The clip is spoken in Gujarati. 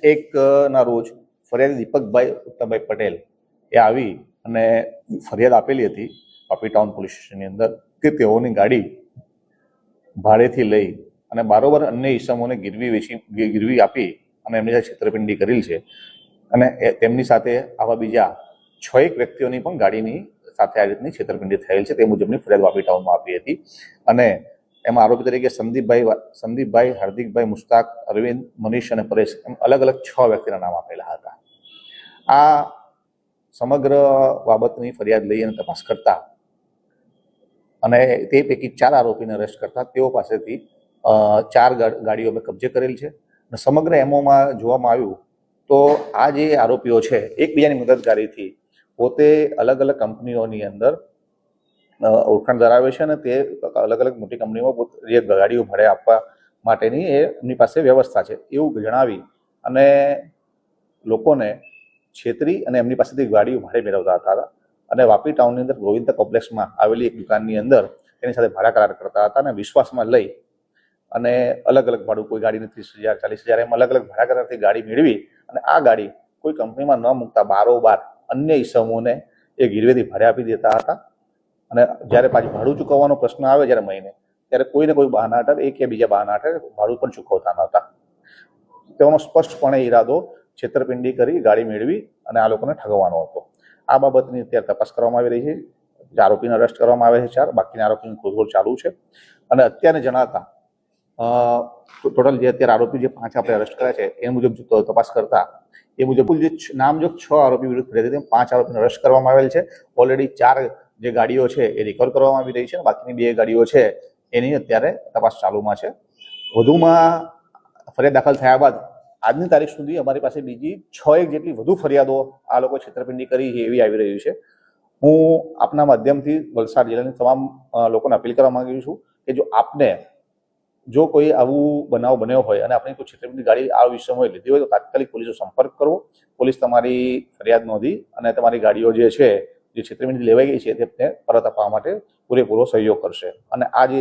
21 ના રોજ ફરિયાદી દીપકભાઈ ઉત્તમભાઈ પટેલ એ આવી અને ફરિયાદ આપેલી હતી વાપી ટાઉન પોલીસ સ્ટેશનની અંદર કે તેઓની ગાડી ભાડેથી લઈ અને બારોબાર અન્ય ઈસમોને ગીરવી આપી અને એમની સાથે છેતરપિંડી કરેલ છે અને તેમની સાથે આવા બીજા 6 વ્યક્તિઓની પણ ગાડીની સાથે આ રીતની છેતરપિંડી થયેલ છે તે મુજબની ફરિયાદ વાપી ટાઉનમાં આપી હતી અને એમાં આરોપી તરીકે સંદીપભાઈ, હાર્દિકભાઈ, મુસ્તાક, અરવિંદ, મનીષ અને પરેશ એમ અલગ અલગ 6 વ્યક્તિના નામ આપેલા હતા. આ સમગ્ર બાબતની ફરિયાદ લઈ અને તપાસ કરતા અને તે પૈકી 4 આરોપીને અરેસ્ટ કરતા તેઓ પાસેથી 4 ગાડીઓ અમે કબજે કરેલ છે અને સમગ્ર એમઓમાં જોવામાં આવ્યું તો આ જે આરોપીઓ છે એકબીજાની મદદગારીથી પોતે અલગ અલગ કંપનીઓની અંદર ઓળખાણ ધરાવે છે અને તે અલગ અલગ મોટી કંપનીઓમાં જે ગાડીઓ ભાડે આપવા માટેની એમની પાસે વ્યવસ્થા છે એવું જણાવી અને લોકોને છેતરી અને એમની પાસેથી ગાડીઓ ભાડે મેળવતા હતા અને વાપી ટાઉનની અંદર ગોવિંદા કોમ્પ્લેક્સમાં આવેલી એક દુકાનની અંદર એની સાથે ભાડા કરાર કરતા હતા અને વિશ્વાસમાં લઈ અને અલગ અલગ ભાડું, કોઈ ગાડીને 30,000, 40,000 એમ અલગ અલગ ભાડા કરારથી ગાડી મેળવી અને આ ગાડી કોઈ કંપનીમાં ન મૂકતા બારોબાર અન્ય ઈસમોને એ ગીરવેથી ભાડે આપી દેતા હતા અને જ્યારે પાછું ભાડું ચૂકવવાનો પ્રશ્ન આવે જ્યારે મહિને ત્યારે કોઈને કોઈ બહાના હેઠળ એક કે બીજા બહાના હેઠળ ભાડું પણ ચૂકવતા નહોતા. તેઓનો સ્પષ્ટપણે ઈરાદો છેતરપિંડી કરી ગાડી મેળવી અને આ લોકોને ઠગવાનો હતો. આ બાબતની અત્યારે તપાસ કરવામાં આવી રહી છે. આરોપીને અરેસ્ટ કરવામાં આવે છે 4, બાકીના આરોપીની શોધખોળ ચાલુ છે અને અત્યારે જણાતા ટોટલ જે અત્યારે આરોપી જે 5 આપણે અરેસ્ટ કર્યા છે એ મુજબ તપાસ કરતા એ મુજબ કુલ જે નામજોગ 6 આરોપી વિરુદ્ધ ફરિયાદ હતી 5 આરોપીને અરેસ્ટ કરવામાં આવેલ છે. ઓલરેડી 4 જે ગાડીઓ છે એ રિકવર કરવામાં આવી રહી છે, બાકીની 2 ગાડીઓ છે એની અત્યારે તપાસ ચાલુમાં છે. વધુમાં ફરિયાદ દાખલ થયા બાદ આજની તારીખ સુધી અમારી પાસે બીજી 6 જેટલી વધુ ફરિયાદો આ લોકો છેતરપિંડી કરી છે એવી આવી રહી છે. હું આપના માધ્યમથી વલસાડ જિલ્લાની તમામ લોકોને અપીલ કરવા માંગુ છું કે જો કોઈ આવું બનાવ બન્યો હોય અને આપણી કોઈ છેતરપિંડી ગાડી આ વિષયમાં લીધી હોય તો તાત્કાલિક પોલીસનો સંપર્ક કરવો. પોલીસ તમારી ફરિયાદ નોંધી અને તમારી ગાડીઓ જે છે જે છેતરપિંડી લેવાઈ ગઈ છે તેમને પરત આપવા માટે પૂરેપૂરો સહયોગ કરશે અને આ જે